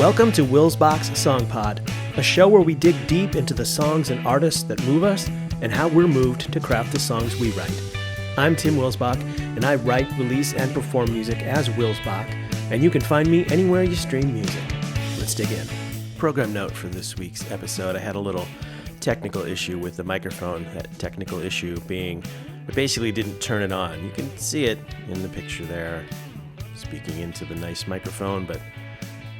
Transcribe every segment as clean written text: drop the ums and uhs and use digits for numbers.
Welcome to Willsbach's Song Pod, a show where we dig deep into the songs and artists that move us and how we're moved to craft the songs we write. I'm Tim Willsbach, and I write, release, and perform music as Willsbach, and you can find me anywhere you stream music. Let's dig in. Program note for this week's episode, I had a little technical issue with the microphone. That technical issue being, I basically didn't turn it on. You can see it in the picture there, speaking into the nice microphone, but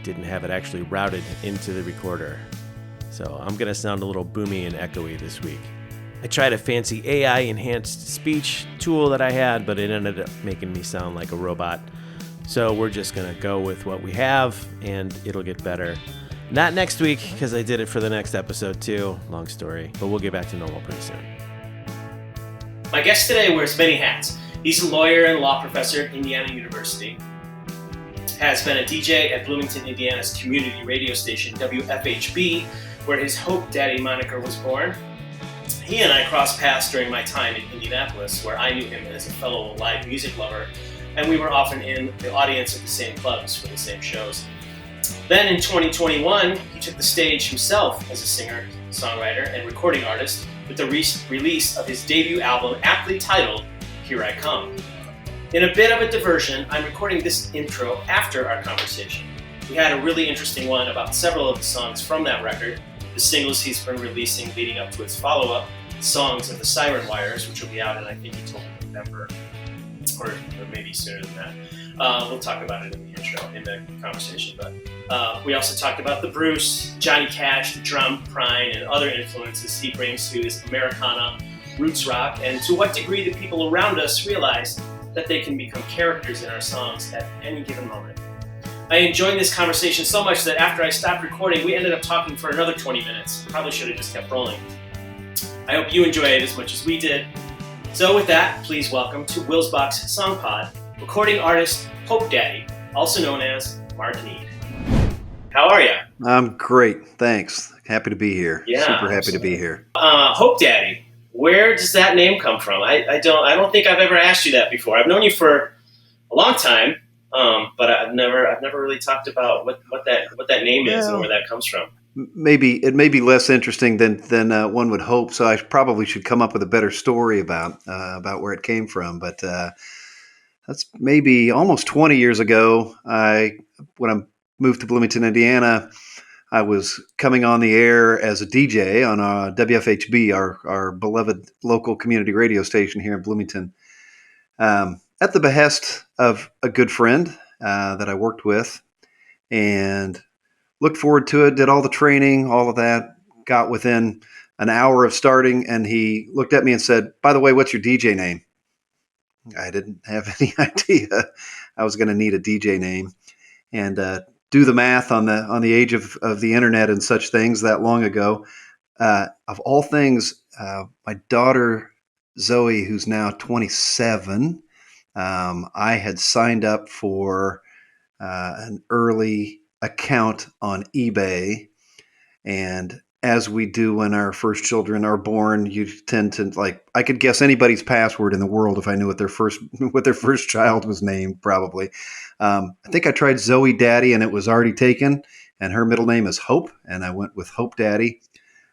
didn't have it actually routed into the recorder. So I'm going to sound a little boomy and echoey this week. I tried a fancy AI-enhanced speech tool that I had, but it ended up making me sound like a robot. So we're just going to go with what we have, and it'll get better. Not next week, because I did it for the next episode too. Long story, but we'll get back to normal pretty soon. My guest today wears many hats. He's a lawyer and law professor at Indiana University. Has been a DJ at Bloomington, Indiana's community radio station, WFHB, where his Hopedaddy moniker was born. He and I crossed paths during my time in Indianapolis, where I knew him as a fellow live music lover, and we were often in the audience at the same clubs for the same shows. Then in 2021, he took the stage himself as a singer, songwriter, and recording artist with the release of his debut album, aptly titled, Here I Come. In a bit of a diversion, I'm recording this intro after our conversation. We had a really interesting one about several of the songs from that record, the singles he's been releasing leading up to his follow-up, Songs of the Siren Wires, which will be out in, I think he told me, November, or maybe sooner than that. We'll talk about it in the intro, in the conversation. But we also talked about the Bruce, Johnny Cash, the drum, Prine, and other influences he brings to his Americana roots rock, and to what degree the people around us realize that they can become characters in our songs at any given moment. I enjoyed this conversation so much that after I stopped recording, we ended up talking for another 20 minutes. Probably should have just kept rolling. I hope you enjoy it as much as we did. So with that, please welcome to Willsbach's Song Pod, recording artist Hopedaddy, also known as Mark Need. How are you? I'm great, thanks. Happy to be here. Yeah, super happy to be here. Hopedaddy. Where does that name come from? I don't think I've ever asked you that before. I've known you for a long time, but I've never really talked about what that name is and where that comes from. Maybe it may be less interesting than one would hope. So I probably should come up with a better story about where it came from. But that's maybe almost 20 years ago. When I moved to Bloomington, Indiana, I was coming on the air as a DJ on WFHB, our beloved local community radio station here in Bloomington, at the behest of a good friend that I worked with, and looked forward to it, did all the training, all of that, got within an hour of starting, and he looked at me and said, "By the way, what's your DJ name?" I didn't have any idea I was going to need a DJ name. And do the math on the age of the internet and such things that long ago. Of all things, my daughter Zoe, who's now 27, I had signed up for an early account on eBay, and as we do when our first children are born, you tend to I could guess anybody's password in the world if I knew what their first child was named, probably. I think I tried Zoe Daddy and it was already taken, and her middle name is Hope, and I went with Hopedaddy.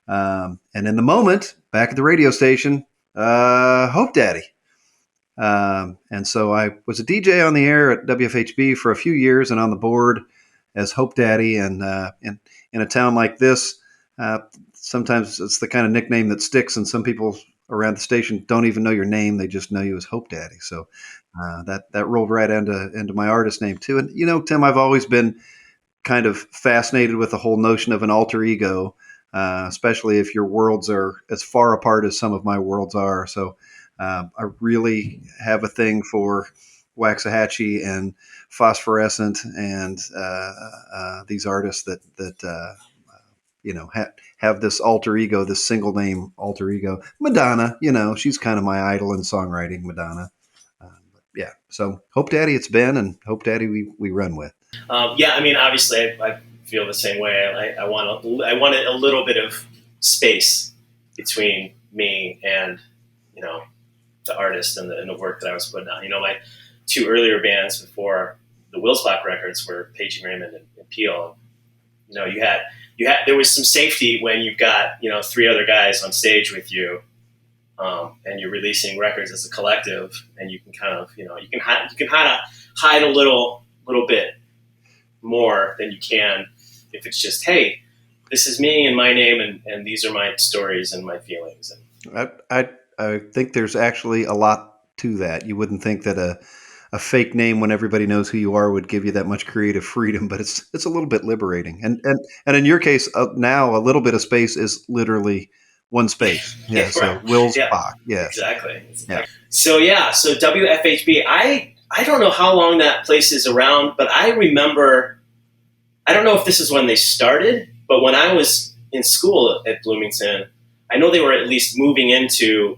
And in the moment, back at the radio station, Hopedaddy. And so I was a DJ on the air at WFHB for a few years and on the board as Hopedaddy. And in a town like this, sometimes it's the kind of nickname that sticks, and some people around the station don't even know your name. They just know you as Hopedaddy. So that rolled right into my artist name too. And, Tim, I've always been kind of fascinated with the whole notion of an alter ego, especially if your worlds are as far apart as some of my worlds are. So I really have a thing for Waxahachie and Phosphorescent and these artists that have this alter ego, this single name alter ego. Madonna, she's kind of my idol in songwriting, Madonna. Yeah, so Hopedaddy it's been, and Hopedaddy we run with. Obviously I feel the same way. I wanted a little bit of space between me and, the artist and the work that I was putting out. My two earlier bands before the Willsbach records were Paging Raymond and Peel. there was some safety when you've got, 3 other guys on stage with you, and you're releasing records as a collective, and you can kind of, you can hide a little bit more than you can if it's just, hey, this is me and my name, and these are my stories and my feelings. And I think there's actually a lot to that. You wouldn't think that a fake name when everybody knows who you are would give you that much creative freedom, but it's a little bit liberating. And in your case, now a little bit of space is literally one space. Yeah. Right. So Will's Bach. Yes. Exactly. Yeah. So WFHB, I don't know how long that place is around, but I remember, I don't know if this is when they started, but when I was in school at Bloomington, I know they were at least moving into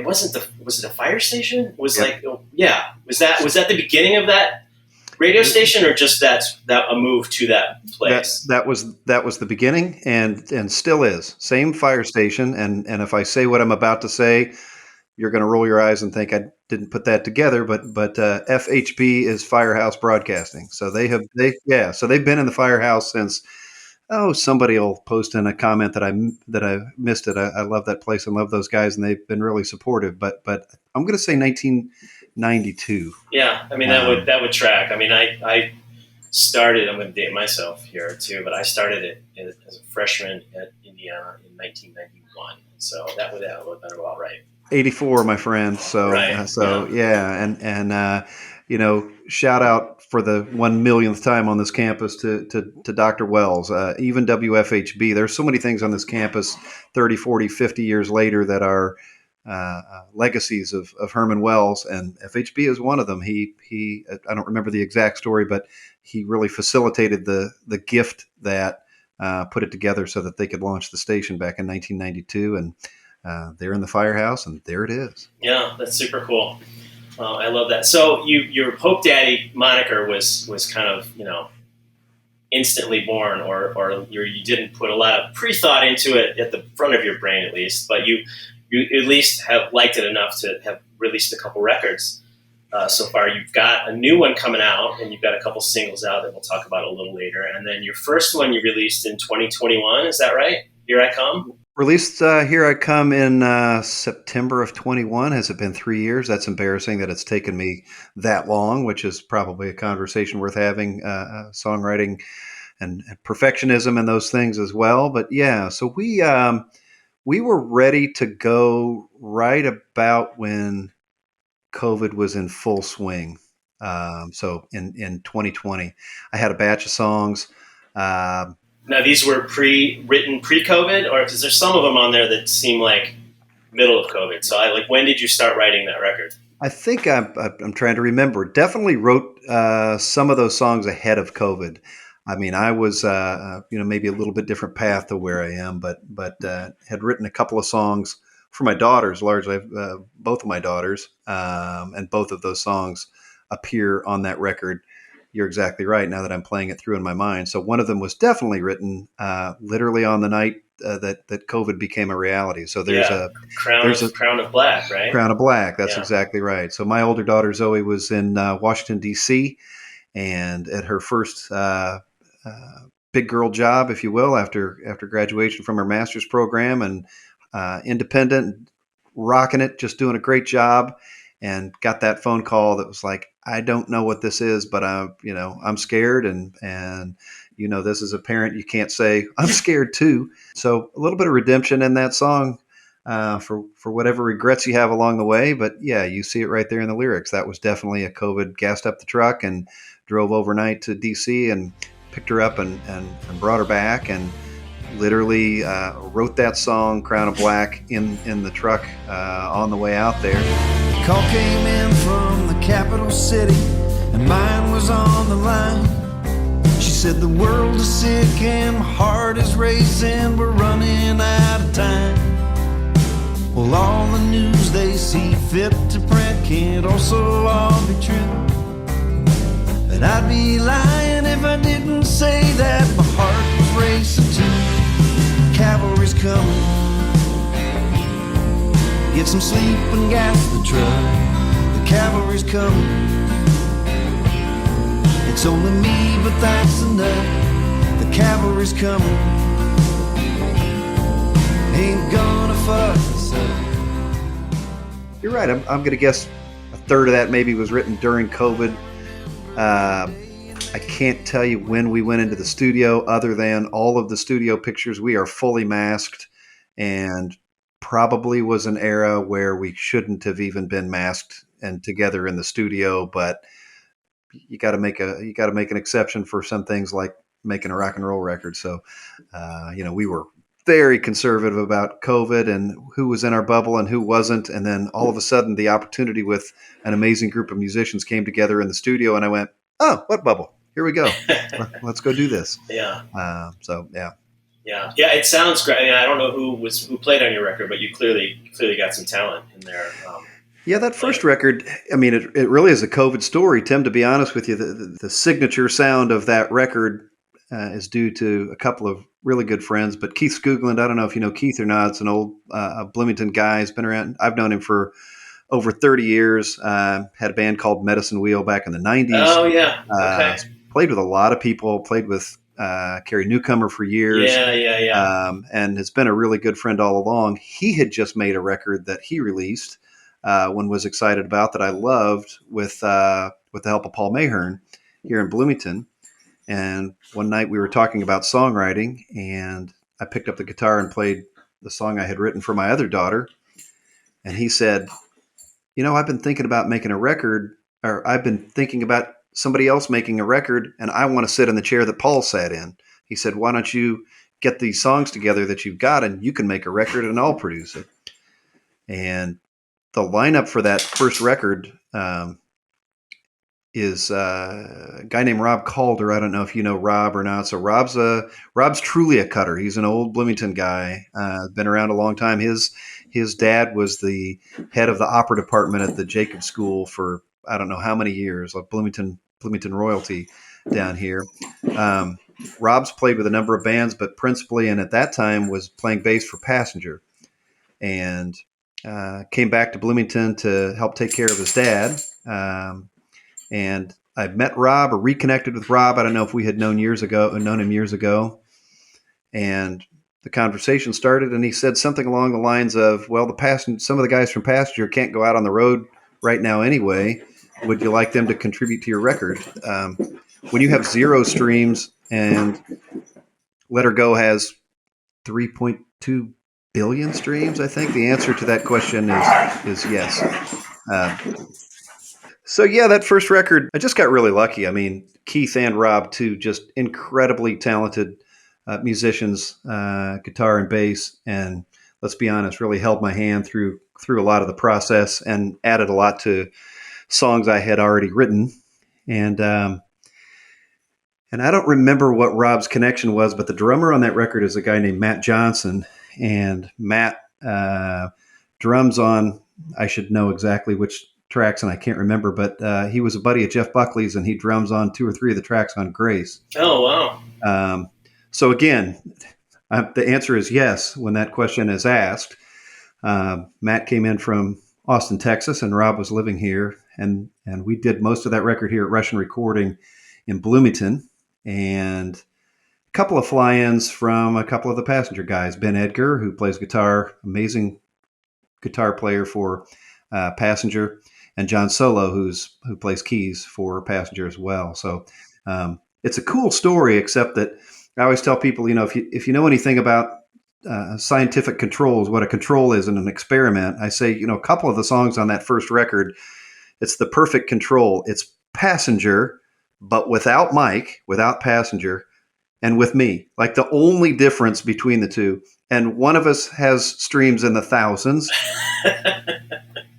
was it a fire station? Was that the beginning of that radio station, or just that a move to that place? That was the beginning, and still is. Same fire station, and if I say what I'm about to say, you're going to roll your eyes and think I didn't put that together. But FHB is Firehouse Broadcasting, so they've been in the firehouse since. Oh, somebody will post in a comment that I missed it. I love that place and love those guys, and they've been really supportive. But I'm going to say 1992. Yeah, I mean that would track. I mean, I started. I'm going to date myself here too, but I started it as a freshman at Indiana in 1991. So that would have been about right. 84, my friend. So right. Yeah, and shout out for the 1 millionth time on this campus to Dr. Wells, even WFHB. There's so many things on this campus 30, 40, 50 years later that are legacies of Herman Wells, and FHB is one of them. He I don't remember the exact story, but he really facilitated the gift that put it together so that they could launch the station back in 1992, and they're in the firehouse, and there it is. Yeah, that's super cool. I love that. So your Hopedaddy moniker was kind of, instantly born, or you didn't put a lot of pre-thought into it at the front of your brain, at least, but you at least have liked it enough to have released a couple records so far. You've got a new one coming out, and you've got a couple singles out that we'll talk about a little later. And then your first one you released in 2021, is that right? Here I Come? Released Here I Come in September of 21. Has it been 3 years? That's embarrassing that it's taken me that long, which is probably a conversation worth having, songwriting and perfectionism and those things as well. But yeah, so we were ready to go right about when COVID was in full swing. So in 2020, I had a batch of songs. Now, these were written pre-COVID, or because there's some of them on there that seem like middle of COVID. So, when did you start writing that record? I think I'm trying to remember. Definitely wrote some of those songs ahead of COVID. I mean, I was maybe a little bit different path to where I am, but had written a couple of songs for my daughters, largely both of my daughters, and both of those songs appear on that record. You're exactly right. Now that I'm playing it through in my mind, so one of them was definitely written literally on the night that COVID became a reality. So there's a Crown of Black, right? Crown of Black. That's exactly right. So my older daughter Zoe was in Washington D.C. and at her first big girl job, if you will, after graduation from her master's program, and independent, rocking it, just doing a great job. And got that phone call that was like, I don't know what this is, but I'm scared. And this as a parent, you can't say I'm scared too. So a little bit of redemption in that song for whatever regrets you have along the way. But yeah, you see it right there in the lyrics. That was definitely a COVID gassed up the truck and drove overnight to DC and picked her up and brought her back, and literally wrote that song Crown of Black in the truck on the way out there. Call came in from the capital city, and mine was on the line. She said the world is sick and my heart is racing, we're running out of time. Well, all the news they see fit to print can't also all be true. But I'd be lying if I didn't say that my heart was racing too. Cavalry's coming. Get some sleep and gas the truck. The cavalry's coming. It's only me, but that's enough. The cavalry's coming. Ain't gonna fuss up. You're right. I'm going to guess a third of that maybe was written during COVID. I can't tell you when we went into the studio, other than all of the studio pictures. We are fully masked, and probably was an era where we shouldn't have even been masked and together in the studio. But you got to make an exception for some things, like making a rock and roll record. So, we were very conservative about COVID and who was in our bubble and who wasn't. And then all of a sudden, the opportunity with an amazing group of musicians came together in the studio, and I went, "Oh, what bubble? Here we go. Let's go do this." Yeah. Yeah. Yeah. It sounds great. I mean, I don't know who played on your record, but you clearly got some talent in there. Yeah, that first record, I mean, it really is a COVID story, Tim, to be honest with you. The signature sound of that record is due to a couple of really good friends. But Keith Skoogland, I don't know if you know Keith or not. It's an old Bloomington guy. He's been around. I've known him for over 30 years. Had a band called Medicine Wheel back in the 90s. Oh, yeah. Okay. Played with a lot of people. Played with Carrie Newcomer for years. Yeah. And has been a really good friend all along. He had just made a record that he released, one was excited about, that I loved, with the help of Paul Mahern here in Bloomington. And one night we were talking about songwriting, and I picked up the guitar and played the song I had written for my other daughter. And he said, "I've been thinking about making a record, or I've been thinking about somebody else making a record, and I want to sit in the chair that Paul sat in." He said, "Why don't you get these songs together that you've got, and you can make a record and I'll produce it." And the lineup for that first record is a guy named Rob Calder. I don't know if you know Rob or not. So Rob's truly a cutter. He's an old Bloomington guy, been around a long time. His dad was the head of the opera department at the Jacob School for I don't know how many years, like Bloomington royalty down here. Rob's played with a number of bands, but principally, and at that time, was playing bass for Passenger, and came back to Bloomington to help take care of his dad. And I met Rob, or reconnected with Rob. I don't know if we had known him years ago. And the conversation started, and he said something along the lines of, "Well, some of the guys from Passenger can't go out on the road right now anyway. Would you like them to contribute to your record?" When you have 0 streams and Let Her Go has 3.2 billion streams, I think the answer to that question is yes. So yeah, that first record, I just got really lucky. I mean, Keith and Rob, two just incredibly talented musicians, guitar and bass, and let's be honest, really held my hand through a lot of the process and added a lot to songs I had already written. And I don't remember what Rob's connection was, but the drummer on that record is a guy named Matt Johnson, and Matt drums on, I should know exactly which tracks, and I can't remember, but he was a buddy of Jeff Buckley's, and he drums on 2 or 3 of the tracks on Grace. Oh, wow. So again, the answer is yes when that question is asked. Matt came in from Austin, Texas, and Rob was living here, and we did most of that record here at Russian Recording in Bloomington, and a couple of fly-ins from a couple of the Passenger guys. Ben Edgar, who plays guitar, amazing guitar player for Passenger, and John Solo, who plays keys for Passenger as well. So it's a cool story, except that I always tell people, if you know anything about scientific controls, what a control is in an experiment, I say, a couple of the songs on that first record, it's the perfect control. It's Passenger, but without Mike, without Passenger, and with me. Like the only difference between the two. And one of us has streams in the thousands.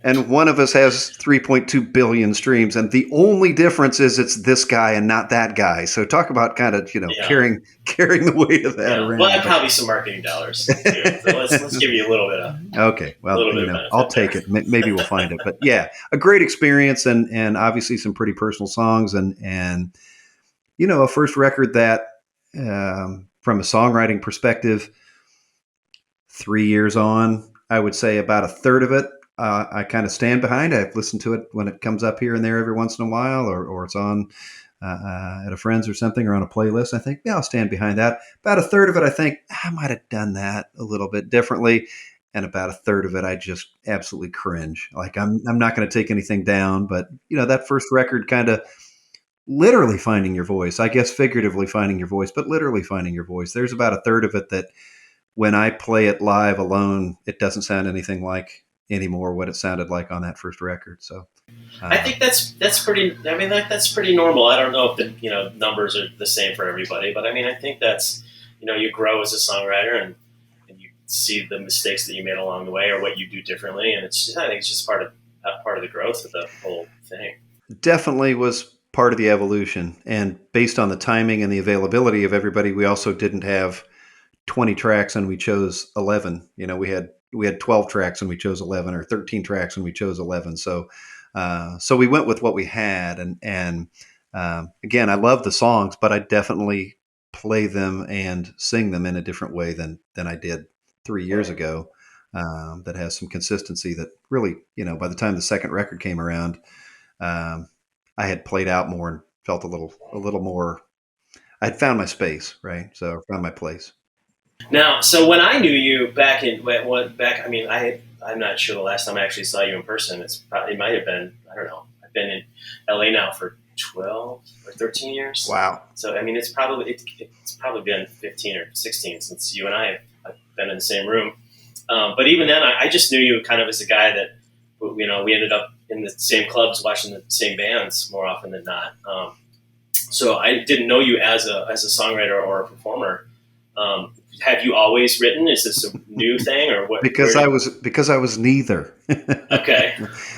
And one of us has 3.2 billion streams. And the only difference is it's this guy and not that guy. So talk about kind of, carrying the weight of that around. Well, probably some marketing dollars. So let's give you a little bit of. Okay. Well, I'll take it. Maybe we'll find it. But yeah, a great experience, and obviously some pretty personal songs, and a first record that, from a songwriting perspective, 3 years on, I would say about a third of it I kind of stand behind. I've listened to it when it comes up here and there every once in a while, or it's on at a friend's or something, or on a playlist. I think, yeah, I'll stand behind that. About a third of it, I think I might have done that a little bit differently. And about a third of it, I just absolutely cringe. Like I'm not going to take anything down, but that first record, kind of literally finding your voice, I guess figuratively finding your voice, but literally finding your voice. There's about a third of it that when I play it live alone, it doesn't sound anything like anymore what it sounded like on that first record. So I think that's pretty. I mean, that's pretty normal. I don't know if the numbers are the same for everybody, but I mean, I think that's you grow as a songwriter and you see the mistakes that you made along the way or what you do differently, and I think it's just part of the growth of the whole thing. Definitely was part of the evolution, and based on the timing and the availability of everybody, we also didn't have 20 tracks and we chose 11. We had 12 tracks and we chose 11, or 13 tracks and we chose 11. So we went with what we had, and again, I love the songs, but I definitely play them and sing them in a different way than I did 3 years ago. That has some consistency that really, by the time the second record came around, I had played out more and felt a little more. I'd found my space, right? So I found my place. Now, so when I knew you back, I mean, I'm not sure the last time I actually saw you in person. It might have been, I don't know. I've been in LA now for 12 or 13 years. Wow. So I mean, it's probably been 15 or 16 since you and I have been in the same room. But even then, I just knew you kind of as a guy that we ended up in the same clubs watching the same bands more often than not. So I didn't know you as a songwriter or a performer. Have you always written? Is this a new thing or what? Because I was neither. Okay.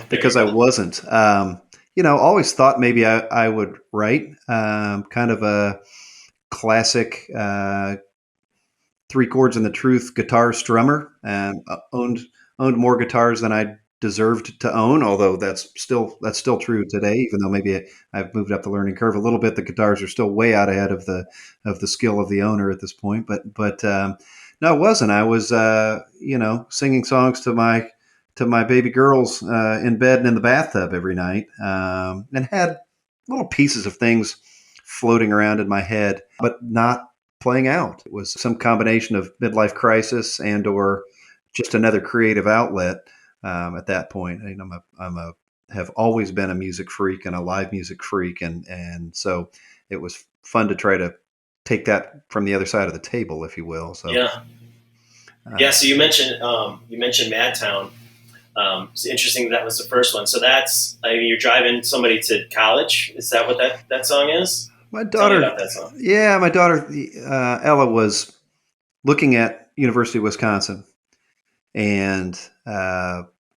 Because I wasn't. Always thought maybe I would write kind of a classic 3 chords and the truth guitar strummer, and owned more guitars than I deserved to own. Although that's still true today, even though maybe I've moved up the learning curve a little bit. The guitars are still way out ahead of the skill of the owner at this point. But no, it wasn't. I was singing songs to my baby girls in bed and in the bathtub every night, and had little pieces of things floating around in my head, but not playing out. It was some combination of midlife crisis and or just another creative outlet. At that point, have always been a music freak and a live music freak, and so it was fun to try to take that from the other side of the table, if you will. So yeah. So you mentioned Madtown. It's interesting that was the first one. So you're driving somebody to college. Is that what that song is? My daughter. Tell me about that song. Yeah, my daughter Ella was looking at University of Wisconsin, and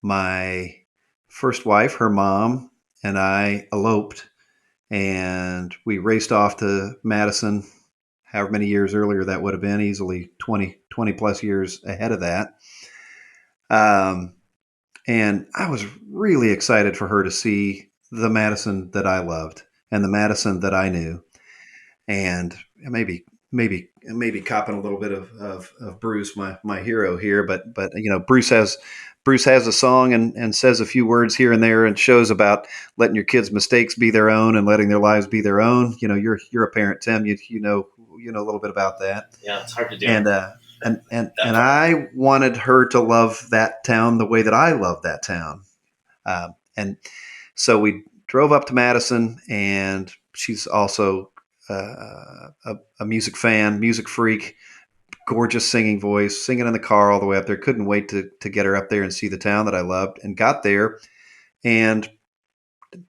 my first wife, her mom, and I eloped, and we raced off to Madison. However many years earlier that would have been, easily 20 plus years ahead of that. And I was really excited for her to see the Madison that I loved and the Madison that I knew. And maybe copping a little bit of Bruce, my hero here, but Bruce has a song and says a few words here and there and shows about letting your kids' mistakes be their own and letting their lives be their own. You're a parent, Tim. You know a little bit about that. Yeah, it's hard to do. And I wanted her to love that town the way that I love that town. And so we drove up to Madison, and she's also a music fan, music freak, gorgeous singing voice, singing in the car all the way up there. Couldn't wait to get her up there and see the town that I loved, and got there and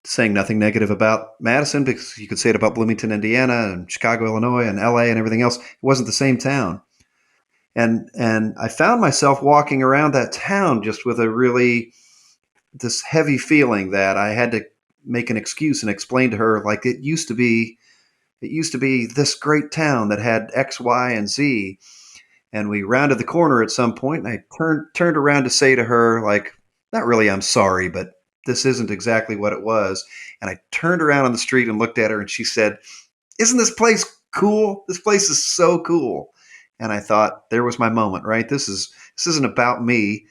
saying nothing negative about Madison, because you could say it about Bloomington, Indiana, and Chicago, Illinois, and LA and everything else. It wasn't the same town. And I found myself walking around that town just with this heavy feeling that I had to make an excuse and explain to her, like, it used to be this great town that had X, Y, and Z. And we rounded the corner at some point, and I turned around to say to her, like, not really, I'm sorry, but this isn't exactly what it was. And I turned around on the street and looked at her, and she said, "Isn't this place cool? This place is so cool." And I thought, there was my moment, right? This isn't about me.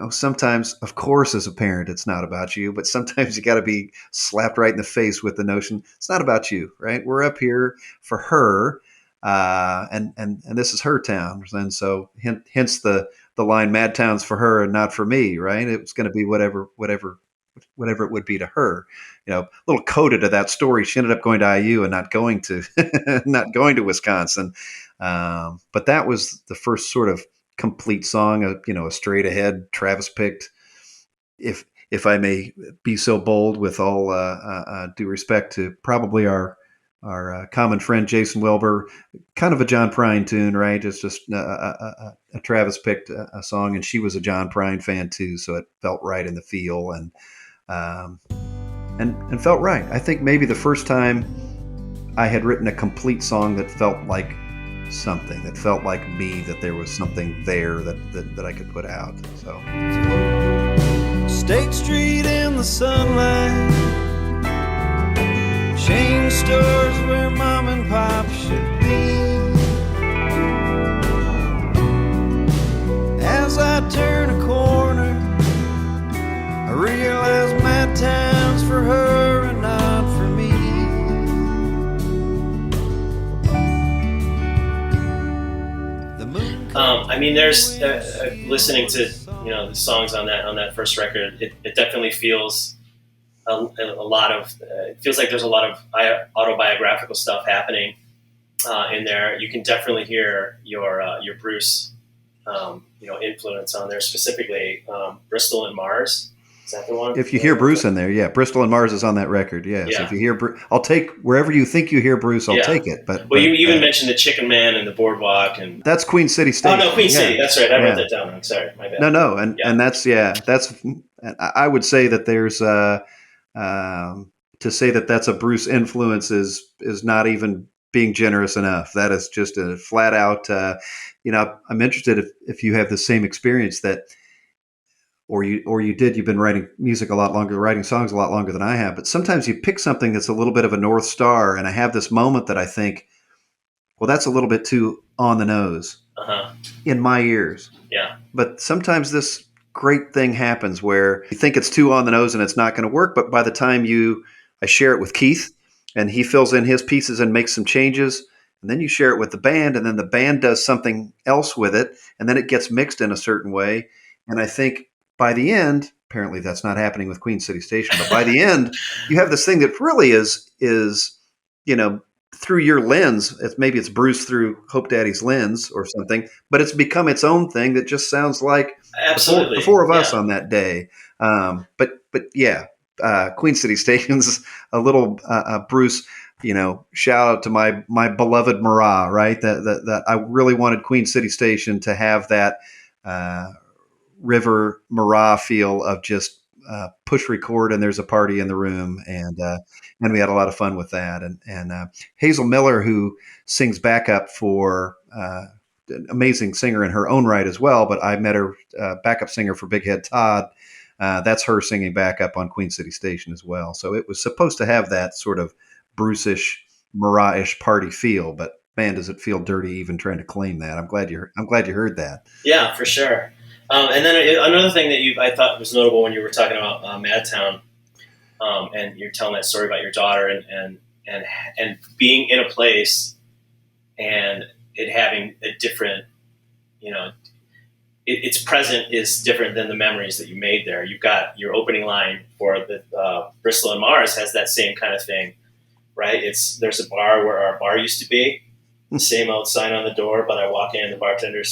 sometimes, of course, as a parent, it's not about you, but sometimes you got to be slapped right in the face with the notion it's not about you, right? We're up here for her, and this is her town, and so hence the line "Mad Town's for her and not for me," right? It was going to be whatever it would be to her. A little coda to that story. She ended up going to IU and not going to not going to Wisconsin, but that was the first sort of complete song, a straight ahead Travis picked, if I may be so bold, with all due respect to probably our common friend Jason Wilbur, kind of a John Prine tune, right? It's just a Travis picked a song, and she was a John Prine fan too, so it felt right in the feel and felt right. I think maybe the first time I had written a complete song that felt like something, that felt like me, that there was something there that I could put out. So State Street in the sunlight, chain stores where mom and pop should be. As I turn a corner, I realize my town's for her and not for me. There's listening to the songs on that first record. It definitely feels a lot of. It feels like there's a lot of autobiographical stuff happening in there. You can definitely hear your Bruce, influence on there. Specifically, Bristol and Mars. Is that the one? If you hear Bruce in there, yeah, Bristol and Mars is on that record. Yeah. Yeah. So if you hear Bruce, I'll take wherever you think you hear Bruce. I'll take it. But you even mentioned the Chicken Man and the Boardwalk, and that's Queen City Station. Oh no, Queen City. That's right. I wrote that down. I'm sorry, my bad. No, and that's I would say that there's to say that that's a Bruce influence is not even being generous enough. That is just a flat out. I'm interested if you have the same experience that. Or you've been writing music a lot longer, writing songs a lot longer than I have. But sometimes you pick something that's a little bit of a North Star, and I have this moment that I think, well, that's a little bit too on the nose in my ears. Yeah. But sometimes this great thing happens where you think it's too on the nose and it's not going to work. But by the time I share it with Keith, and he fills in his pieces and makes some changes, and then you share it with the band, and then the band does something else with it, and then it gets mixed in a certain way. And I think, by the end, apparently that's not happening with Queen City Station, but by the end, you have this thing that really is through your lens. Maybe it's Bruce through Hopedaddy's lens or something, but it's become its own thing that just sounds like absolutely the four of us on that day. Queen City Station's a little Bruce. Shout out to my beloved Marat, right? That I really wanted Queen City Station to have that. River Marat feel of just push record and there's a party in the room, and we had a lot of fun with that. And Hazel Miller, who sings backup for an amazing singer in her own right as well, but I met her backup singer for Big Head Todd. That's her singing backup on Queen City Station as well. So it was supposed to have that sort of Bruce-ish, Marat-ish party feel, but man, does it feel dirty even trying to claim that. I'm glad you heard that. Yeah, for sure. And then another thing that I thought was notable when you were talking about Madtown, and you're telling that story about your daughter and being in a place and it having a different, its present is different than the memories that you made there. You've got your opening line for the Bristol and Mars has that same kind of thing, right? There's a bar where our bar used to be. Same old sign on the door, but I walk in, the bartender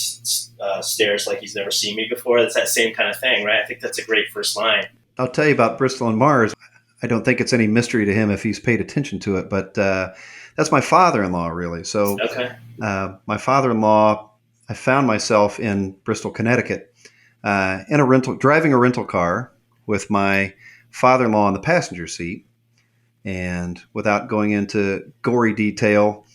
stares like he's never seen me before. That's that same kind of thing, right? I think that's a great first line. I'll tell you about Bristol and Mars. I don't think it's any mystery to him if he's paid attention to it, but that's my father-in-law, really. So my father-in-law, I found myself in Bristol, Connecticut, driving a rental car with my father-in-law in the passenger seat, and without going into gory detail,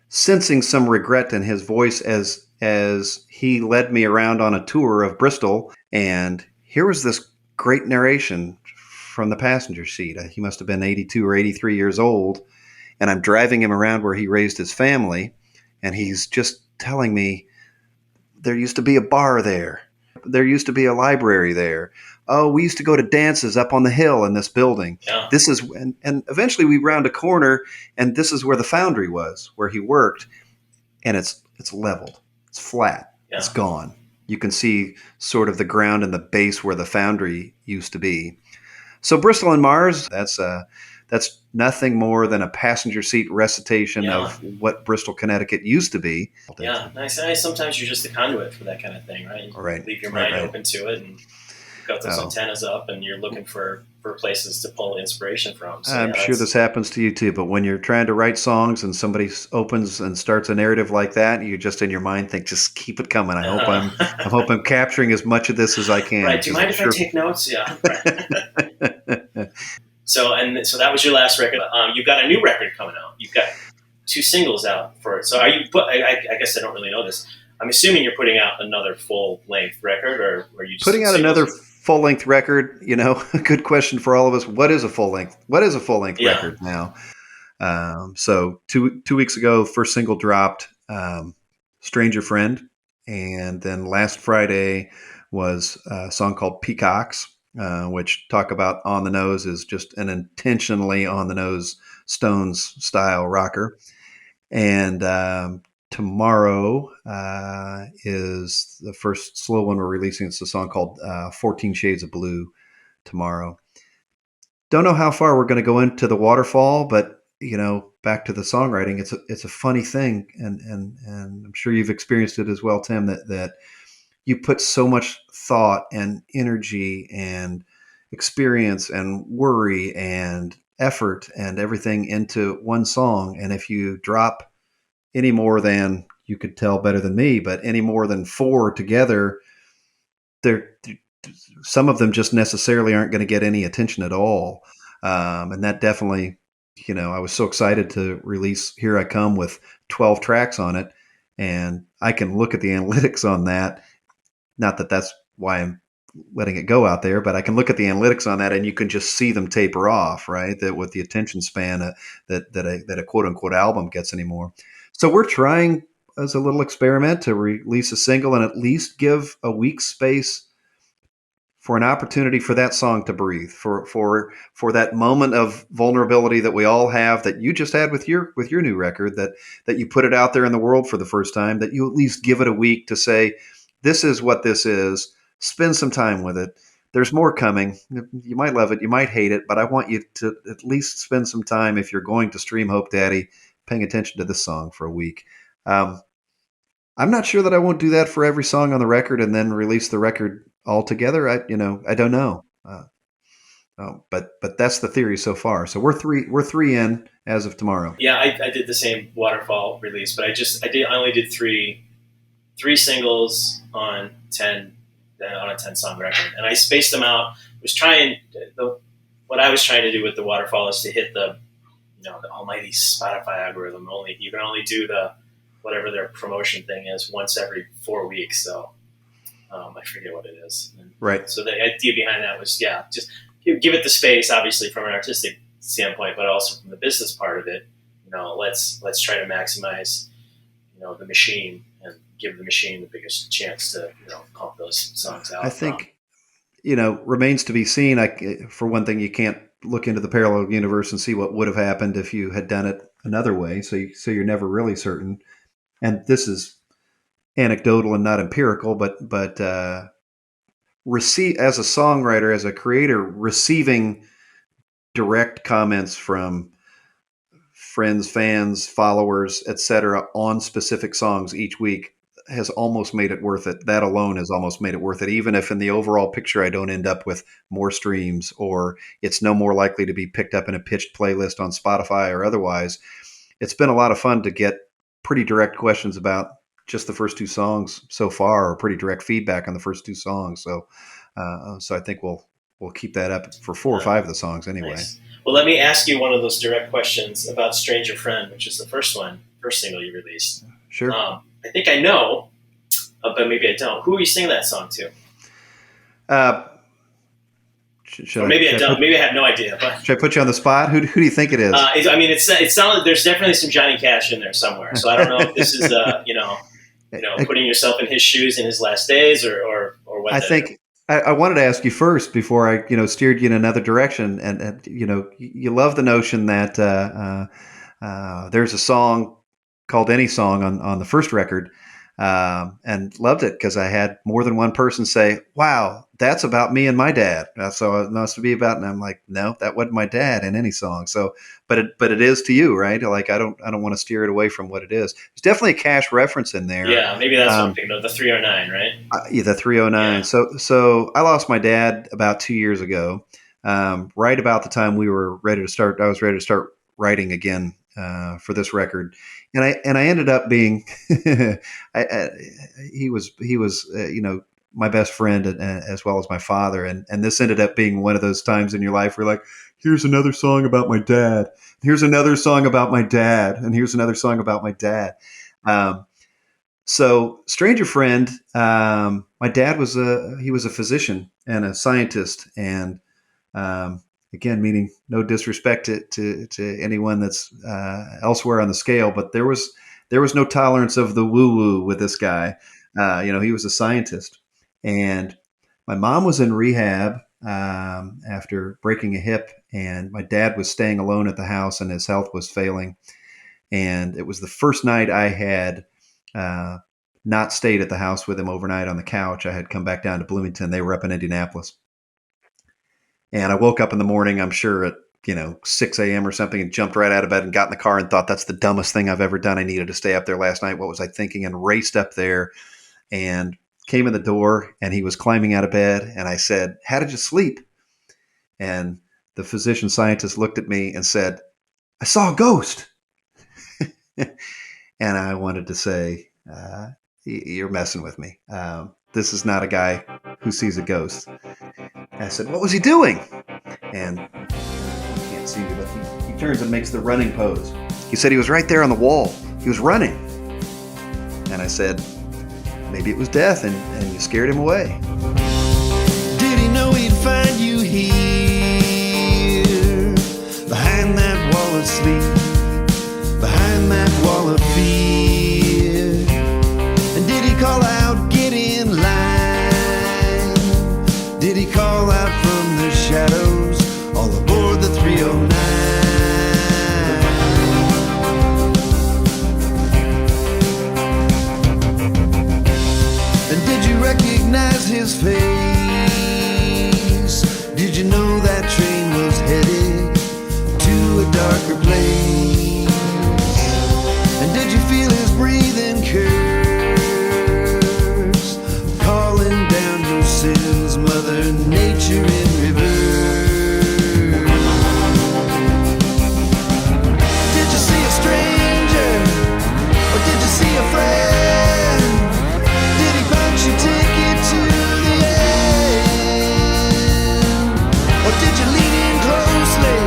sensing some regret in his voice as he led me around on a tour of Bristol. And here was this great narration from the passenger seat. He must have been 82 or 83 years old. And I'm driving him around where he raised his family. And he's just telling me there used to be a bar there. There used to be a library there. Oh, we used to go to dances up on the hill in this building. Yeah. This is, and eventually we round a corner, and this is where the foundry was, where he worked, and it's leveled, it's flat, it's gone. You can see sort of the ground and the base where the foundry used to be. So Bristol and Mars, that's nothing more than a passenger seat recitation of what Bristol, Connecticut used to be. Yeah, nice. Sometimes you're just a conduit for that kind of thing, right? You leave your mind open to it, and you've got those antennas up, and you're looking for places to pull inspiration from. So, I'm sure this happens to you too, but when you're trying to write songs and somebody opens and starts a narrative like that, you just in your mind think, just keep it coming. I hope I'm capturing as much of this as I can. Right. Do you mind if I take notes? Yeah. Right. So that was your last record. You've got a new record coming out. You've got 2 singles out for it. So are you? I guess I don't really know this. I'm assuming you're putting out another full length record, or are you just putting out another full length record? You know, a good question for all of us. What is a full length? What is a full length record now? So two weeks ago, first single dropped, "Stranger Friend," and then last Friday was a song called "Peacocks." Which talk about on the nose is just an intentionally on the nose Stones style rocker. And tomorrow is the first slow one we're releasing. It's a song called 14 Shades of Blue tomorrow. Don't know how far we're going to go into the waterfall, but you know, back to the songwriting, it's a funny thing. And I'm sure you've experienced it as well, Tim, that you put so much thought and energy and experience and worry and effort and everything into one song. And if you drop any more than, you could tell better than me, but any more than 4 together, some of them just necessarily aren't going to get any attention at all. And that definitely, you know, I was so excited to release Here I Come with 12 tracks on it. And I can look at the analytics on that. Not that that's why I'm letting it go out there, but I can look at the analytics on that, and you can just see them taper off, right? That with the attention span that a quote unquote album gets anymore. So we're trying as a little experiment to release a single and at least give a week's space for an opportunity for that song to breathe, for that moment of vulnerability that we all have, that you just had with your new record, that you put it out there in the world for the first time, that you at least give it a week to say, this is what this is. Spend some time with it. There's more coming. You might love it. You might hate it, but I want you to at least spend some time, if you're going to stream Hopedaddy, paying attention to this song for a week. I'm not sure that I won't do that for every song on the record and then release the record all together. I don't know. But that's the theory so far. So we're three in as of tomorrow. Yeah, I did the same waterfall release, but I only did three singles on 10 on a 10-song record, and I spaced them out. What I was trying to do with the waterfall is to hit the almighty Spotify algorithm. You can only do whatever their promotion thing is once every 4 weeks. So I forget what it is. Right. So the idea behind that was just give it the space, obviously from an artistic standpoint, but also from the business part of it. Let's try to maximize the machine and give the machine the biggest chance to pump those songs out. I think remains to be seen. For one thing, you can't look into the parallel universe and see what would have happened if you had done it another way. So you're never really certain. And this is anecdotal and not empirical, but receive as a songwriter, as a creator, receiving direct comments from friends, fans, followers, etc., on specific songs each week has almost made it worth it. That alone has almost made it worth it, even if in the overall picture I don't end up with more streams, or it's no more likely to be picked up in a pitched playlist on Spotify or otherwise. It's been a lot of fun to get pretty direct questions about just the first 2 songs so far, or pretty direct feedback on the first 2 songs. So I think we'll keep that up for 4 or 5 of the songs anyway. Nice. Well, let me ask you one of those direct questions about Stranger Friend, which is the first single you released. Sure. I think I know, but maybe I don't. Who are you singing that song to? Maybe I don't. Maybe I have no idea. But should I put you on the spot? Who do you think it is? It sounds like there's definitely some Johnny Cash in there somewhere. So I don't know if this is putting yourself in his shoes in his last days, or what? I think I wanted to ask you first before I, steered you in another direction. And you love the notion that there's a song called Any Song on the first record, and loved it because I had more than one person say, "Wow, that's about me and my dad." So it must be about, and I'm like, no, that wasn't my dad in Any Song. So, but it is to you, right? Like I don't want to steer it away from what it is. There's definitely a Cash reference in there. Yeah, maybe that's what I'm thinking of, the 309, right? Yeah, the 309. Yeah. So I lost my dad about 2 years ago, right about the time we were ready to start. I was ready to start writing again for this record, and I ended up being he was my best friend as well as my father, and this ended up being one of those times in your life where like, here's another song about my dad, here's another song about my dad, and here's another song about my dad. So Stranger Friend, my dad was a physician and a scientist, and again, meaning no disrespect to anyone that's elsewhere on the scale, but there was no tolerance of the woo woo with this guy. He was a scientist, and my mom was in rehab after breaking a hip, and my dad was staying alone at the house, and his health was failing. And it was the first night I had not stayed at the house with him overnight on the couch. I had come back down to Bloomington. They were up in Indianapolis. And I woke up in the morning, I'm sure at 6 a.m. or something, and jumped right out of bed and got in the car and thought, that's the dumbest thing I've ever done. I needed to stay up there last night. What was I thinking? And raced up there and came in the door, and he was climbing out of bed. And I said, "How did you sleep?" And the physician scientist looked at me and said, "I saw a ghost." And I wanted to say, you're messing with me. This is not a guy who sees a ghost. And I said, "What was he doing?" And you can't see me, but he turns and makes the running pose. He said he was right there on the wall. He was running. And I said, maybe it was death, and you scared him away. Did he know he'd find you here, behind that wall of sleep, behind that wall of fear? And did he call out, "Get in line"? Did he call out from the shadows, all aboard the 309? And did you recognize his face? Did you know that train was headed to a darker place? And did you feel his breathing curse, calling down your sins, Mother Nature in reverse? Did you see a stranger, or did you see a friend? Did he punch your ticket to the end, or did you lean in closely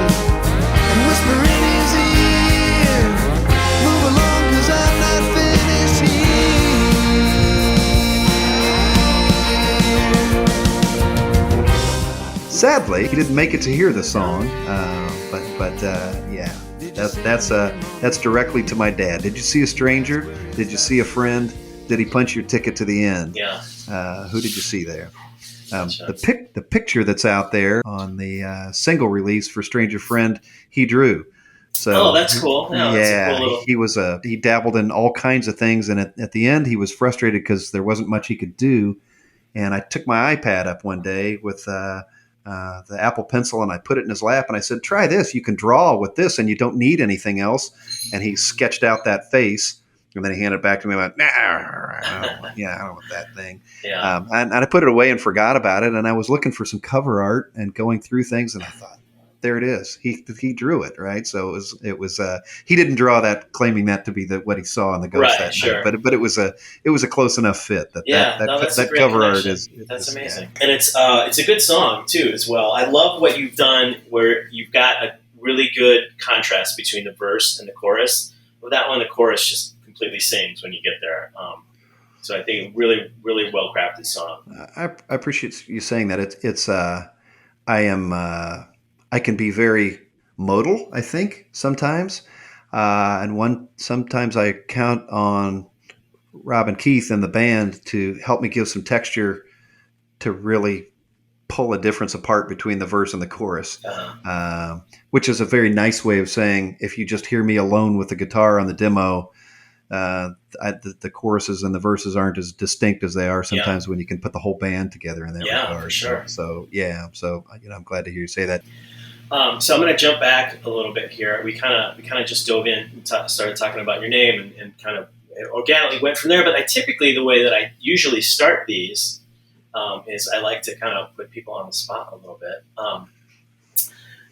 and whisper in his ear, "Move along, 'cause I'm not finished here"? Sadly, he didn't make it to hear the song, but yeah, that's directly to my dad. Did you see a stranger? Did you see a friend? Did he punch your ticket to the end? Yeah. Who did you see there? Gotcha. The picture that's out there on the single release for Stranger Friend, he drew. So That's cool. Yeah, that's a cool little... he dabbled in all kinds of things, and at the end he was frustrated because there wasn't much he could do. And I took my iPad up one day with the Apple Pencil, and I put it in his lap, and I said, "Try this. You can draw with this, and you don't need anything else." And he sketched out that face, and then he handed it back to me and went, "Nah, I don't want that thing." Yeah. And I put it away and forgot about it. And I was looking for some cover art and going through things, and I thought, there it is. He drew it, right? So it was he didn't draw that, claiming that to be what he saw in the ghost that sure. night. But it was a close enough fit that that's a that great cover connection. art is that's amazing. And it's a good song too as well. I love what you've done where you've got a really good contrast between the verse and the chorus. With that one, the chorus just completely sings when you get there. So I think really, really well crafted song. I appreciate you saying that. I can be very modal, I think, sometimes. And sometimes I count on Rob and Keith and the band to help me give some texture to really pull a difference apart between the verse and the chorus, which is a very nice way of saying, if you just hear me alone with the guitar on the demo, the choruses and the verses aren't as distinct as they are sometimes when you can put the whole band together in that regard. For sure. So I'm glad to hear you say that. So I'm going to jump back a little bit here. We kind of just dove in and started talking about your name and kind of organically went from there. But the way that I usually start these is I like to kind of put people on the spot a little bit.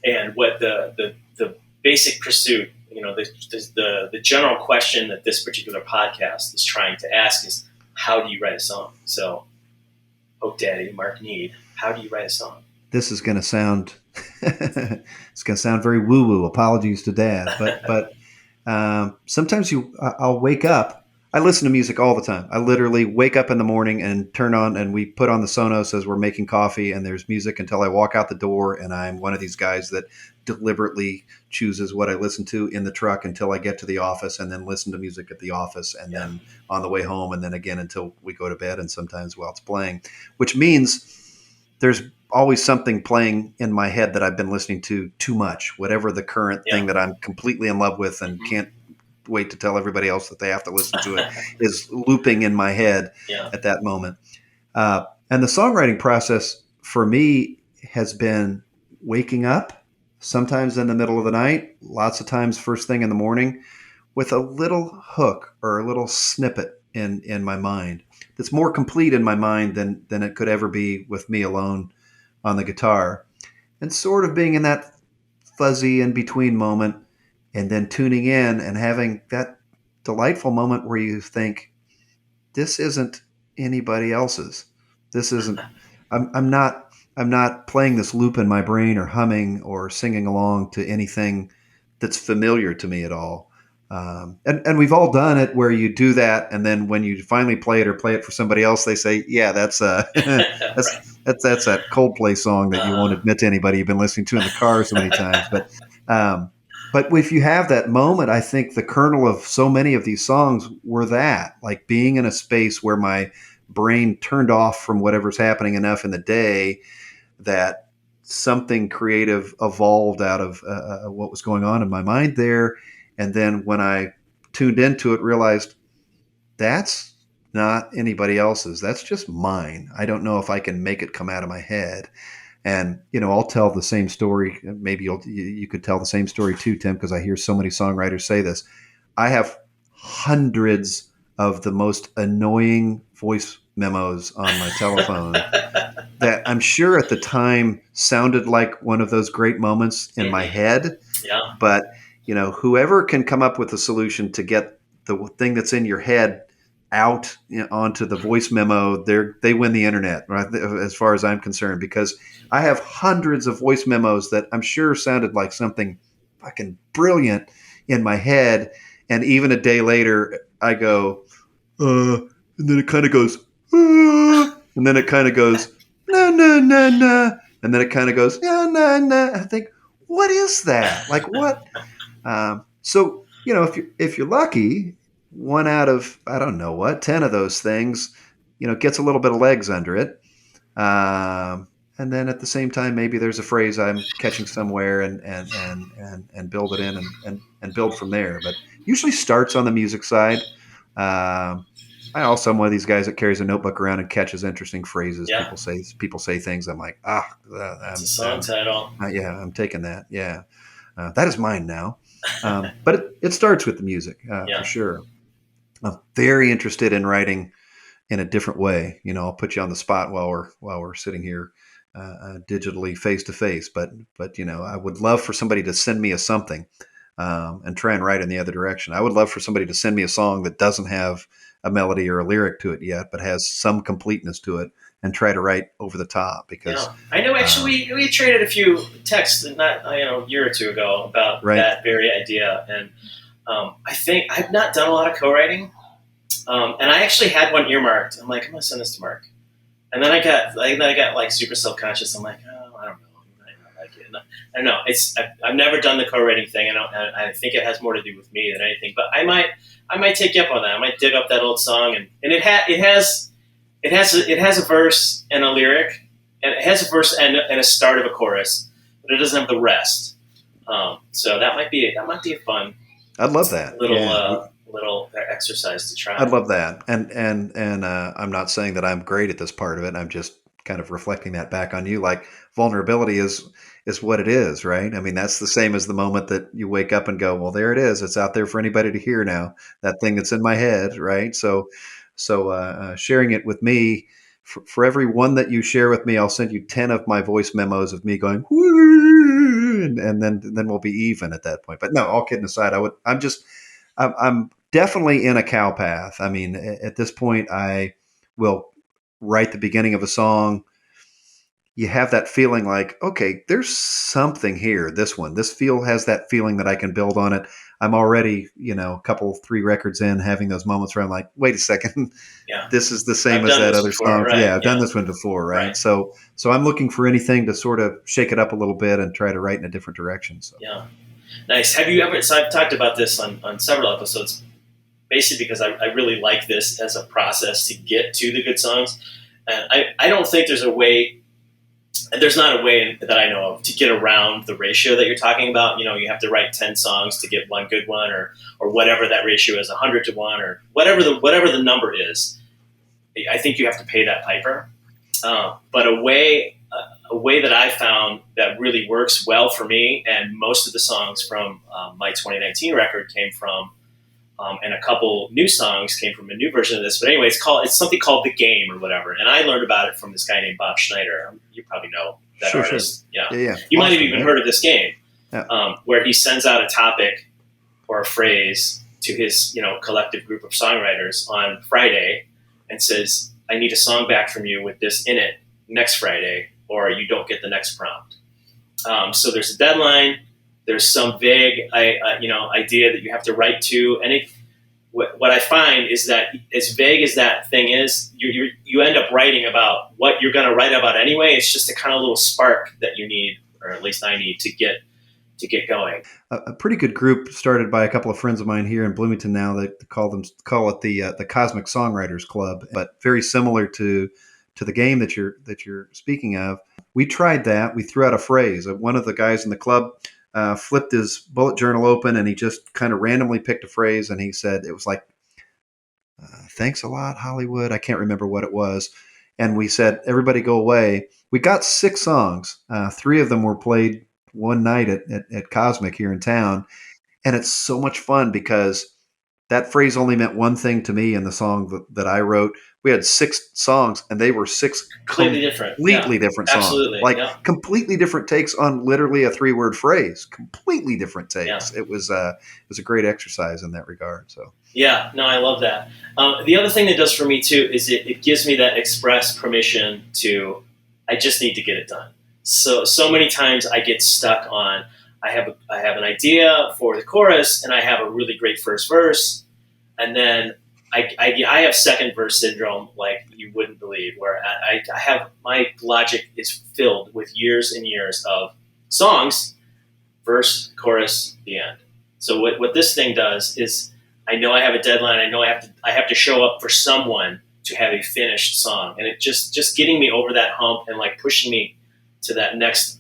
And what the basic pursuit, the general question that this particular podcast is trying to ask is, how do you write a song? So, Hopedaddy, Mark Need, how do you write a song? This is going to sound very woo-woo. Apologies to Dad, but sometimes I'll wake up. I listen to music all the time. I literally wake up in the morning and turn on, and we put on the Sonos as we're making coffee, and there's music until I walk out the door. And I'm one of these guys that deliberately chooses what I listen to in the truck until I get to the office, and then listen to music at the office, and then on the way home, and then again until we go to bed, and sometimes while it's playing, which means there's always something playing in my head that I've been listening to too much, whatever the current thing that I'm completely in love with and can't wait to tell everybody else that they have to listen to it is looping in my head at that moment. And the songwriting process for me has been waking up, sometimes in the middle of the night, lots of times first thing in the morning, with a little hook or a little snippet in my mind that's more complete in my mind than it could ever be with me alone on the guitar, and sort of being in that fuzzy in between moment, and then tuning in and having that delightful moment where you think, this isn't anybody else's. This isn't, I'm not playing this loop in my brain or humming or singing along to anything that's familiar to me at all. And we've all done it where you do that, and then when you finally play it or play it for somebody else, they say, "Yeah, that's that's that Coldplay song that you won't admit to anybody you've been listening to in the car so many times." But if you have that moment, I think the kernel of so many of these songs were that, like being in a space where my brain turned off from whatever's happening enough in the day that something creative evolved out of what was going on in my mind there. And then when I tuned into it, realized that's not anybody else's. That's just mine. I don't know if I can make it come out of my head. And, I'll tell the same story. Maybe you could tell the same story too, Tim, because I hear so many songwriters say this. I have hundreds of the most annoying voice memos on my telephone that I'm sure at the time sounded like one of those great moments in my head. Yeah. But whoever can come up with a solution to get the thing that's in your head out onto the voice memo, they win the internet, right? As far as I'm concerned, because I have hundreds of voice memos that I'm sure sounded like something fucking brilliant in my head. And even a day later, I go, and then it kind of goes, and then it kind of goes, no, no, no, no. And then it kind of goes, no, no, no. I think, what is that? Like what? So, if you're lucky, 1 out of, I don't know what, 10 of those things, gets a little bit of legs under it. And then at the same time, maybe there's a phrase I'm catching somewhere and build it in and build from there. But usually starts on the music side. I also am one of these guys that carries a notebook around and catches interesting phrases. Yeah. People say things. I'm like, it's a song title. I'm taking that. Yeah. That is mine now. But it starts with the music for sure. I'm very interested in writing in a different way. I'll put you on the spot while we're sitting here digitally face to face. But I would love for somebody to send me a something and try and write in the other direction. I would love for somebody to send me a song that doesn't have a melody or a lyric to it yet, but has some completeness to it, and try to write over the top. Because I know actually we traded a few texts not a year or two ago about that very idea, and I think I've not done a lot of co-writing, and I actually had one earmarked. I'm like, I'm gonna send this to Mark, and then I got like super self-conscious. I'm like, I don't know, like it. And I don't know. I've never done the co-writing thing, and I think it has more to do with me than anything. But I might take you up on that. I might dig up that old song, and it has a verse and a lyric, and it has a verse and a start of a chorus, but it doesn't have the rest. So that might be a fun. I'd love that little exercise to try. I'd love that. And I'm not saying that I'm great at this part of it. I'm just kind of reflecting that back on you. Like, vulnerability is what it is, right? I mean, that's the same as the moment that you wake up and go, well, there it is. It's out there for anybody to hear now. That thing that's in my head, right? So sharing it with me, for every one that you share with me, I'll send you 10 of my voice memos of me going, woo, and then we'll be even at that point. But no, all kidding aside, I'm definitely in a cow path. I mean, at this point, I will write the beginning of a song. You have that feeling like, okay, there's something here. This has that feeling that I can build on it. I'm already, a couple, 3 records in, having those moments where I'm like, wait a second, this is the same as that other song. Right? Yeah, I've done this one before, right? So I'm looking for anything to sort of shake it up a little bit and try to write in a different direction. So. Yeah. Nice. Have you ever, so I've talked about this on several episodes, basically because I really like this as a process to get to the good songs. And I don't think there's not a way that I know of to get around the ratio that you're talking about. You have to write 10 songs to get one good one, or whatever that ratio is, 100 to 1, or whatever the number is. I think you have to pay that piper. But a way that I found that really works well for me, and most of the songs from my 2019 record came from, and a couple new songs came from a new version of this. But anyway, it's something called The Game or whatever. And I learned about it from this guy named Bob Schneider. You probably know that artist. Sure. Yeah. You might have even heard of this game, where he sends out a topic or a phrase to his collective group of songwriters on Friday and says, I need a song back from you with this in it next Friday, or you don't get the next prompt. So there's a deadline. There's some vague, idea that you have to write to, and what I find is that as vague as that thing is, you end up writing about what you're going to write about anyway. It's just a kind of little spark that you need, or at least I need, to get going. A pretty good group started by a couple of friends of mine here in Bloomington now. They call it the Cosmic Songwriters Club, but very similar to the game that you're speaking of. We tried that. We threw out a phrase. One of the guys in the club flipped his bullet journal open, and he just kind of randomly picked a phrase, and he said, it was like, thanks a lot, Hollywood. I can't remember what it was. And we said, everybody go away. We got 6 songs. 3 of them were played one night at Cosmic here in town. And it's so much fun because that phrase only meant one thing to me in the song that I wrote. We had 6 songs, and they were 6 completely different songs. Absolutely. Completely different takes on literally a 3-word phrase. Completely different takes. Yeah. It was a great exercise in that regard. So. Yeah, no, I love that. The other thing it does for me too is it gives me that express permission to. I just need to get it done. So many times I get stuck on. I have an idea for the chorus, and I have a really great first verse, and then I have second verse syndrome like you wouldn't believe, where I have, my logic is filled with years and years of songs, verse, chorus, the end. So what this thing does is, I know I have a deadline. I know I have to show up for someone to have a finished song, and it just getting me over that hump and like pushing me to that next.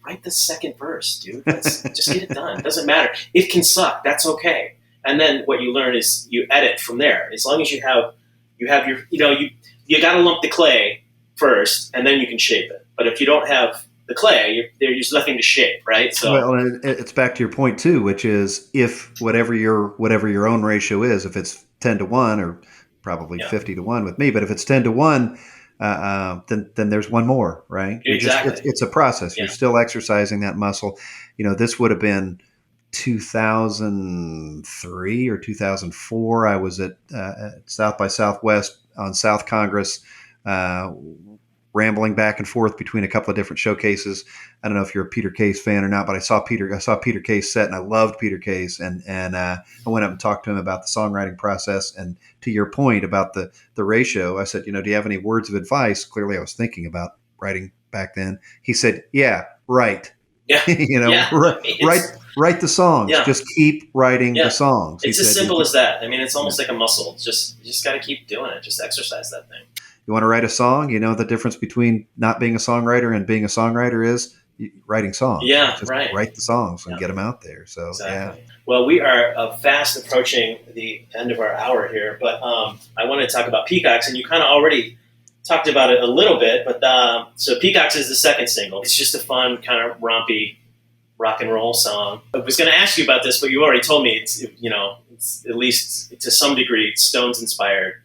Write the second verse, dude. Just get it done. It doesn't matter. It can suck. That's okay. And then what you learn is you edit from there. As long as you have your, you got to lump the clay first, and then you can shape it. But if you don't have the clay, there's nothing to shape, right? So, well, it's back to your point too, which is if whatever your own ratio is, if it's 10 to 1 or probably 50 to 1 with me, but if it's 10 to 1, then there's one more, right? Exactly. It's a process. You're still exercising that muscle. This would have been 2003 or 2004. I was at South by Southwest on South Congress, rambling back and forth between a couple of different showcases. I don't know if you're a Peter Case fan or not, but I saw Peter Case set, and I loved Peter Case. And I went up and talked to him about the songwriting process. And to your point about the ratio, I said, do you have any words of advice? Clearly I was thinking about writing back then. He said, yeah, write. Yeah. Yeah. Write the songs. Yeah. Just keep writing the songs. It's as simple as that. I mean, it's almost like a muscle. You just got to keep doing it. Just exercise that thing. You want to write a song? You know the difference between not being a songwriter and being a songwriter is writing songs. Yeah, just right. Write the songs and get them out there. So, exactly. Well, we are fast approaching the end of our hour here, but I want to talk about Peacocks, and you kind of already talked about it a little bit. But so Peacocks is the second single. It's just a fun, kind of rompy rock and roll song. I was going to ask you about this, but you already told me it's at least to some degree Stones inspired.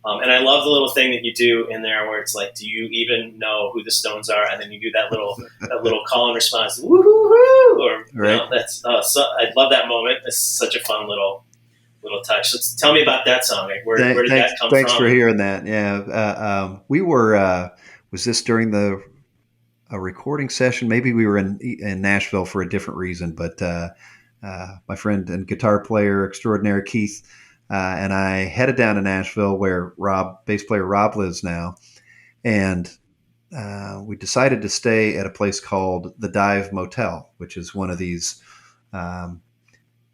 And I love the little thing that you do in there where it's like, do you even know who the Stones are? And then you do that little call and response, woo-hoo-hoo, or right. That's so I love that moment. It's such a fun little touch. So tell me about that song. Like, where did that come from? Thanks for hearing that. Yeah, we were. Was this during a recording session? Maybe we were in Nashville for a different reason. But my friend and guitar player extraordinaire Keith. And I headed down to Nashville where bass player Rob lives now. And we decided to stay at a place called the Dive Motel, which is one of these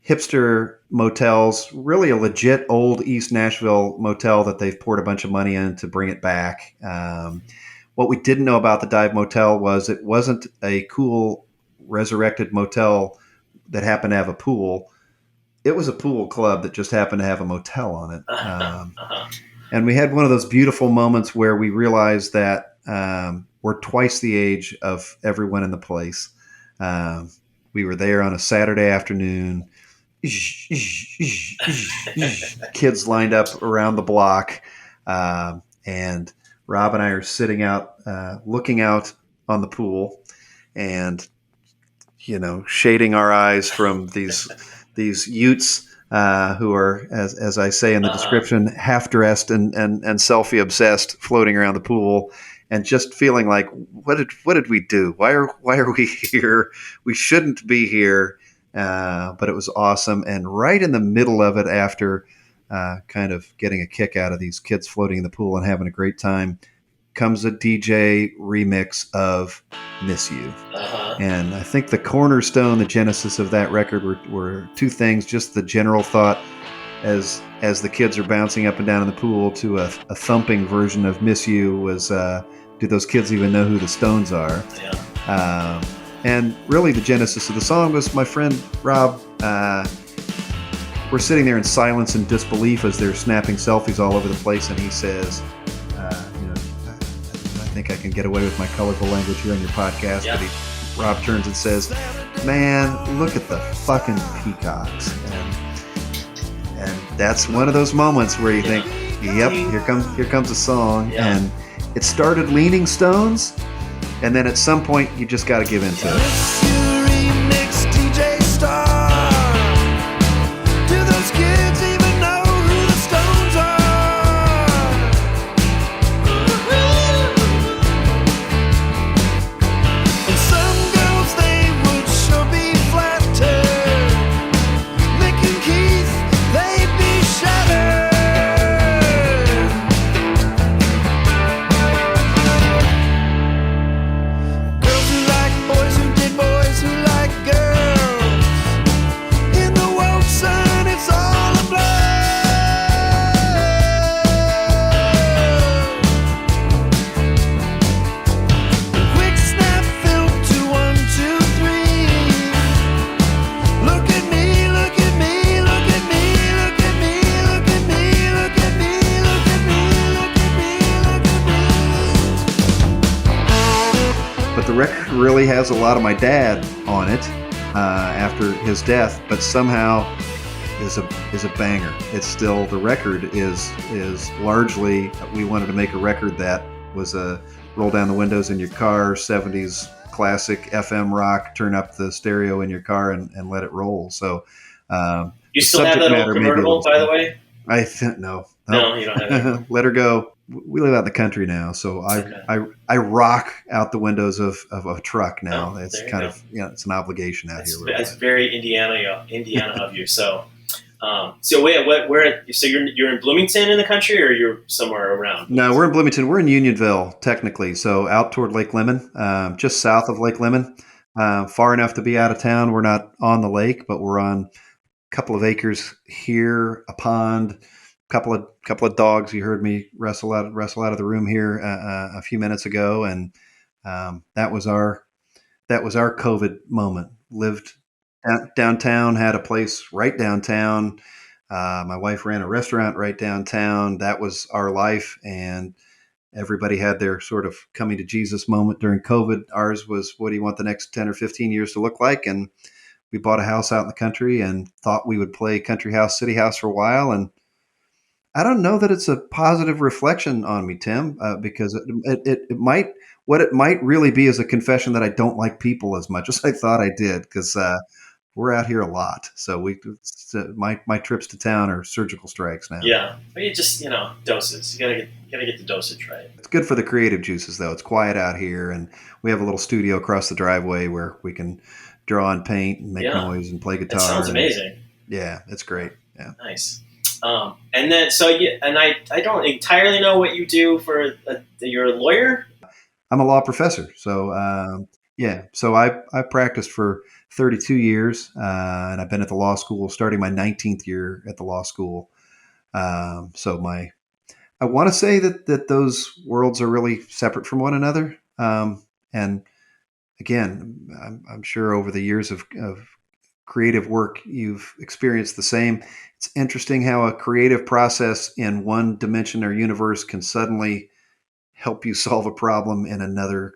hipster motels, really a legit old East Nashville motel that they've poured a bunch of money in to bring it back. What we didn't know about the Dive Motel was it wasn't a cool resurrected motel that happened to have a pool. It was a pool club that just happened to have a motel on it. And we had one of those beautiful moments where we realized that we're twice the age of everyone in the place. We were there on a Saturday afternoon. Kids lined up around the block. And Rob and I are sitting out, looking out on the pool and, shading our eyes from these Utes who are, as I say in the description, half dressed and selfie obsessed, floating around the pool, and just feeling like, what did we do? Why are we here? We shouldn't be here. But it was awesome. And right in the middle of it, after kind of getting a kick out of these kids floating in the pool and having a great time, comes a DJ remix of Miss You. And I think the cornerstone, the genesis of that record were two things. Just the general thought as the kids are bouncing up and down in the pool to a thumping version of Miss You was, do those kids even know who the Stones are? Yeah. And really the genesis of the song was my friend Rob. We're sitting there in silence and disbelief as they're snapping selfies all over the place. And he says, I think I can get away with my colorful language here on your podcast. Yeah. But Rob turns and says, man, look at the fucking peacocks. And that's one of those moments where you think, yep, here comes a song. Yeah. And it started leaning Stones. And then at some point, you just got to give in to it. Really has a lot of my dad on it after his death, but somehow is a banger. It's still, the record is largely, we wanted to make a record that was a roll down the windows in your car, 70s classic FM rock, turn up the stereo in your car and let it roll. So you still have that old convertible, by the way? No, you don't have it. Let her go. We live out in the country now, so I rock out the windows of a truck now. It's kind of, it's an obligation out here. It's very Indiana of you. So wait, where? So you're in Bloomington in the country, or you're somewhere around? No, we're in Bloomington. We're in Unionville, technically. So out toward Lake Lemon, just south of Lake Lemon. far enough to be out of town. We're not on the lake, but we're on a couple of acres here, a pond, couple of dogs. You heard me wrestle out of the room here a few minutes ago, and that was our COVID moment. Lived downtown, had a place right downtown. My wife ran a restaurant right downtown. That was our life, and everybody had their sort of coming to Jesus moment during COVID. Ours was, what do you want the next 10 or 15 years to look like? And we bought a house out in the country and thought we would play country house, city house for a while. And I don't know that it's a positive reflection on me, Tim, because it might, what it might really be is a confession that I don't like people as much as I thought I did, because we're out here a lot. So my trips to town are surgical strikes now. Yeah, but you just, doses. You gotta get the dosage right. It's good for the creative juices, though. It's quiet out here, and we have a little studio across the driveway where we can draw and paint and make noise and play guitar. That sounds amazing. Yeah, it's great. Yeah. Nice. And then, I don't entirely know what you do for, you're a lawyer? I'm a law professor. So, so I practiced for 32 years, and I've been at the law school, starting my 19th year at the law school. I want to say that those worlds are really separate from one another. And again, I'm sure over the years of creative work, you've experienced the same. It's interesting how a creative process in one dimension or universe can suddenly help you solve a problem in another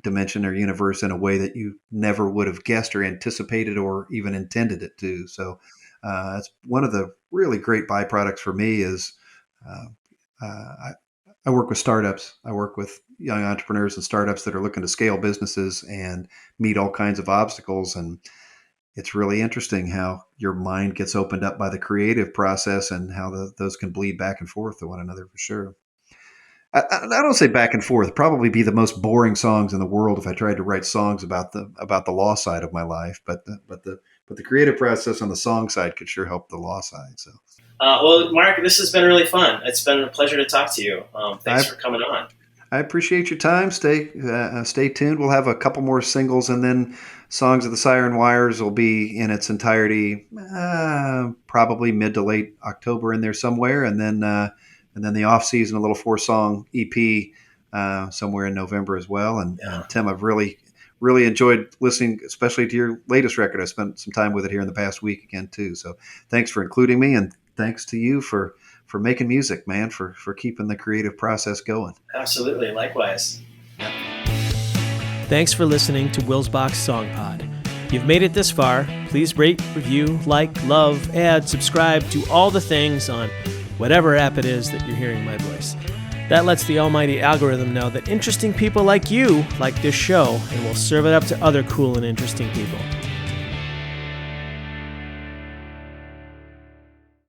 dimension or universe in a way that you never would have guessed or anticipated or even intended it to. So it's one of the really great byproducts for me is I work with startups. I work with young entrepreneurs and startups that are looking to scale businesses and meet all kinds of obstacles. And it's really interesting how your mind gets opened up by the creative process and how those can bleed back and forth to one another, for sure. I don't say back and forth. Probably be the most boring songs in the world if I tried to write songs about the law side of my life. But the creative process on the song side could sure help the law side. So, well, Mark, this has been really fun. It's been a pleasure to talk to you. Thanks for coming on. I appreciate your time. Stay tuned. We'll have a couple more singles, and then Songs of the Siren Wires will be in its entirety, probably mid to late October in there somewhere, and then the off season, a little 4-song EP somewhere in November as well. And Tim, I've really enjoyed listening, especially to your latest record. I spent some time with it here in the past week again too. So thanks for including me, and thanks to you for making music, man, for keeping the creative process going. Absolutely. Likewise. Thanks for listening to Wilsbach's Song Pod. If you've made it this far, please rate, review, like, love, add, subscribe, do all the things on whatever app it is that you're hearing my voice. That lets the almighty algorithm know that interesting people like you like this show, and will serve it up to other cool and interesting people.